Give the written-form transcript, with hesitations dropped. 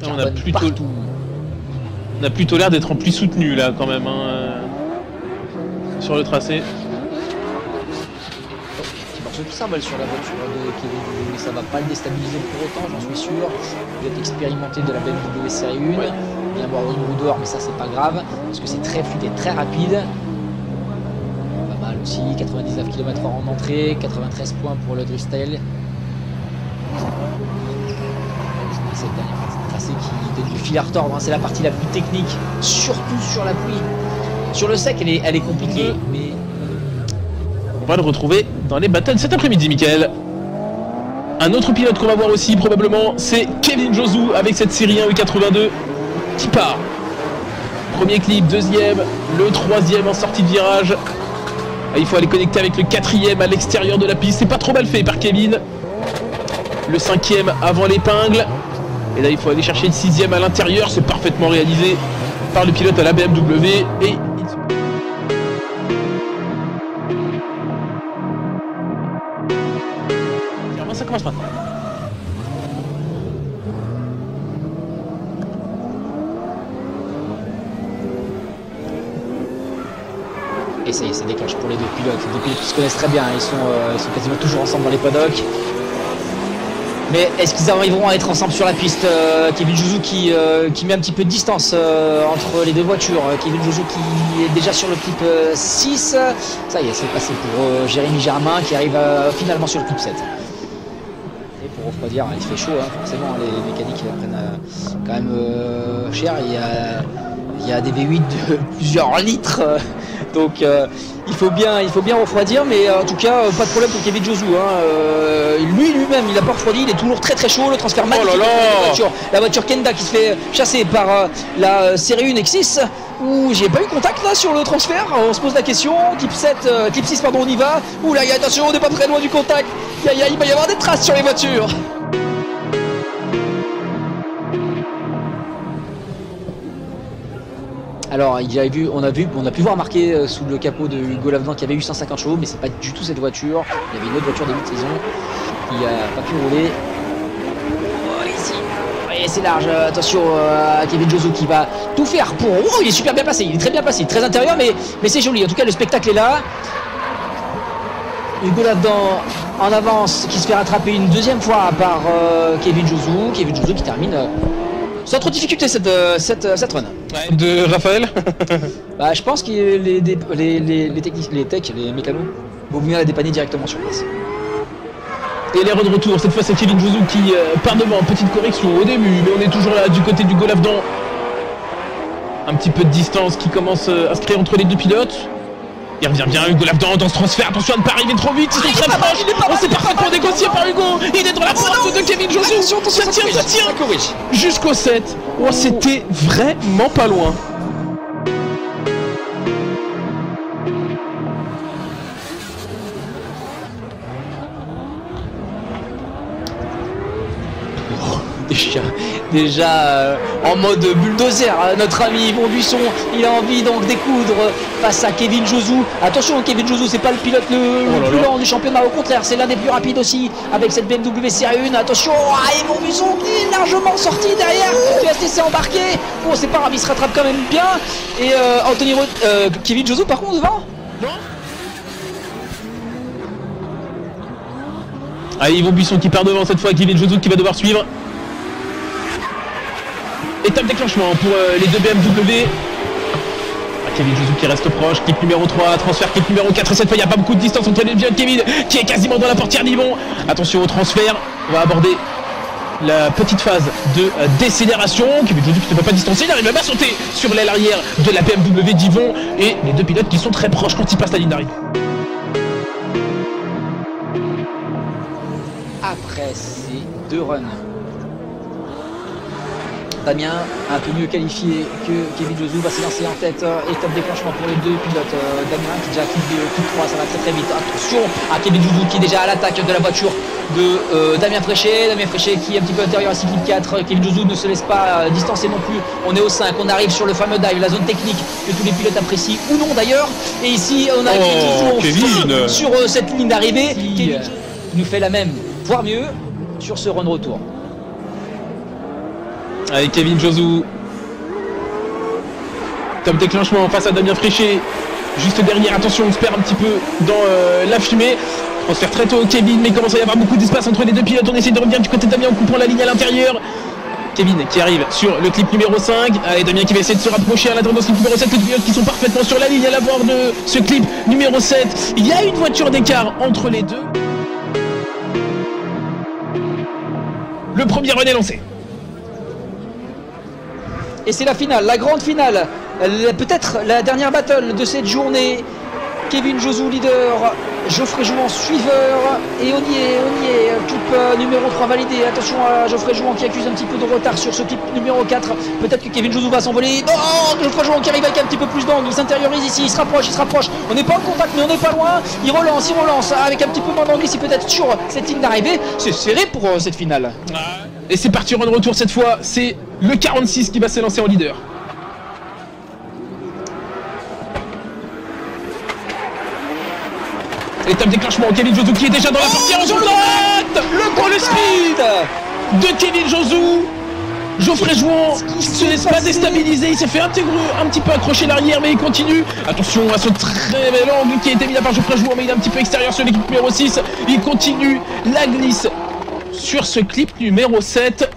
On a plutôt l'air d'être en plus soutenu là quand même hein, sur le tracé. Petit morceau qui s'envole sur la voiture de Kevin Jouzou, mais ça va pas le déstabiliser pour autant, j'en suis sûr. Il est expérimenté de la BMW Série 1. Ouais. Il vient avoir une roue dehors, mais ça c'est pas grave parce que c'est très fluide et très rapide. Pas mal aussi, 99 km/h en entrée, 93 points pour le drift style. Cette dernière partie du tracé qui donne du fil à retordre, hein. C'est la partie la plus technique, surtout sur la pluie. Sur le sec, elle est compliquée, mais... On va le retrouver dans les battles cet après-midi, Mickaël. Un autre pilote qu'on va voir aussi, probablement, c'est Kevin Jouzou, avec cette série 1 U82, qui part. Premier clip, deuxième, le troisième en sortie de virage. Il faut aller connecter avec le quatrième à l'extérieur de la piste. C'est pas trop mal fait par Kevin. Le cinquième avant l'épingle. Et là il faut aller chercher le sixième à l'intérieur. C'est parfaitement réalisé par le pilote à la BMW. Et ça commence maintenant. Et ça y est, ça déclenche pour les deux pilotes. Les deux pilotes qui se connaissent très bien, ils sont quasiment toujours ensemble dans les paddocks. Mais est-ce qu'ils arriveront à être ensemble sur la piste? Kevin Jouzou qui met un petit peu de distance entre les deux voitures. Kevin Jouzou qui est déjà sur le clip 6. Ça y est, c'est passé pour Jérémy Germain qui arrive finalement sur le clip 7. Et pour refroidir, il fait chaud, hein, forcément, les mécaniques prennent quand même cher. Il y a des V8 de plusieurs litres. Donc il faut bien refroidir, mais en tout cas pas de problème pour Kevin Jouzou, hein. Lui-même il a pas refroidi, il est toujours très chaud. Le transfert magnifique de la voiture Kenda qui se fait chasser par la série 1 X6 où j'ai pas eu contact là sur le transfert. On se pose la question. Clip 6 pardon, on y va. Ouh là, attention, on n'est pas très loin du contact. Il va y avoir des traces sur les voitures. Alors on a pu voir marqué sous le capot de Hugo Lavdan qu'il y avait eu 150 chevaux, mais c'est pas du tout cette voiture. Il y avait une autre voiture début de saison qui a pas pu rouler. Oh, ici, et c'est large. Attention à Kevin Jouzou qui va tout faire pour. Oh, il est super bien placé, il est très bien placé, très intérieur, mais c'est joli. En tout cas, le spectacle est là. Hugo Lavdan en avance, qui se fait rattraper une deuxième fois par Kevin Jouzou. Kevin Jouzou qui termine. Sans trop de difficulté cette run. Ouais, de Raphaël. Bah, je pense que les techs, les mécanos, vont venir la dépanner directement sur place. Et les runs de retour, cette fois c'est Kevin Jouzou qui part devant, petite correction au début, mais on est toujours là du côté du Lavdan. Un petit peu de distance qui commence à se créer entre les deux pilotes. Il revient bien Hugo Lavdan dans ce transfert, attention à ne pas arriver trop vite, ils sont très proches. C'est parfaitement négocié par Hugo, il est dans la porte de Kevin Jouzou. Ça tient jusqu'au 7. Oh, c'était vraiment pas loin. Déjà en mode bulldozer, notre ami Yvon Buisson, il a envie donc découdre face à Kevin Jouzou. Attention, Kevin Jouzou, c'est pas le pilote le plus lent du championnat, au contraire, c'est l'un des plus rapides aussi avec cette BMW Série 1. Attention à Yvon Buisson qui est largement sorti derrière, qui va se laisser embarquer. Bon, c'est pas grave, il se rattrape quand même bien. Et Kevin Jouzou par contre devant. Allez, Yvon Buisson qui part devant cette fois, Kevin Jouzou qui va devoir suivre. Étape déclenchement pour les deux BMW. Kevin Jouzou qui reste proche, clip numéro 3, transfert clip numéro 4, et cette fois il n'y a pas beaucoup de distance entre les deux. Kevin qui est quasiment dans la portière d'Yvon. Attention au transfert, on va aborder la petite phase de décélération. Kevin Jouzou qui ne peut pas distancer, il arrive même à sauter sur l'aile arrière de la BMW d'Yvon. Et les deux pilotes qui sont très proches quand ils passent la ligne d'arrivée. Après ces deux runs, Damien, un peu mieux qualifié que Kevin Jouzou, va s'élancer en tête. Étape déclenchement pour les deux pilotes. Damien qui déjà quitte clip 3, ça va très vite. Attention à Kevin Jouzou qui est déjà à l'attaque de la voiture de Damien Fréchet. Damien Fréchet qui est un petit peu intérieur à 6 clip 4. Kevin Jouzou ne se laisse pas distancer non plus. On est au 5, on arrive sur le fameux dive, la zone technique que tous les pilotes apprécient ou non d'ailleurs. Et ici on arrive toujours sur cette ligne d'arrivée. Kevin nous fait la même, voire mieux, sur ce run retour. Avec Kevin Josou. Top déclenchement face à Damien Fréchet. Juste derrière, attention, on se perd un petit peu dans la fumée. Transfert très tôt, Kevin, mais il commence à y avoir beaucoup d'espace entre les deux pilotes. On essaie de revenir du côté de Damien en coupant la ligne à l'intérieur. Kevin qui arrive sur le clip numéro 5. Allez, Damien qui va essayer de se rapprocher à l'intérieur de ce clip numéro 7. Les pilotes qui sont parfaitement sur la ligne à l'avoir de ce clip numéro 7. Il y a une voiture d'écart entre les deux. Le premier run est lancé. Et c'est la finale, la grande finale. Peut-être la dernière battle de cette journée. Kevin Josou leader, Geoffrey Jouan suiveur, et on y est, clip numéro 3 validé. Attention à Geoffrey Jouan qui accuse un petit peu de retard sur ce clip numéro 4. Peut-être que Kevin Josou va s'envoler. Oh, Geoffrey Jouan qui arrive avec un petit peu plus d'angle, il s'intériorise ici, il se rapproche. On n'est pas en contact mais on n'est pas loin. Il relance avec un petit peu moins d'angle ici peut-être sur cette ligne d'arrivée. C'est serré pour cette finale. Et c'est parti, run retour cette fois, c'est le 46 qui va s'élancer en leader. Étape déclenchement, Kevin Josou qui est déjà dans la partie en droite. Le speed de Kevin Josou. Geoffrey Jouan se laisse pas déstabiliser, il s'est fait un petit peu accrocher l'arrière mais il continue. Attention à ce très bel angle qui a été mis là par Geoffrey Jouan, mais il est un petit peu extérieur sur l'équipe numéro 6. Il continue la glisse sur ce clip numéro 7.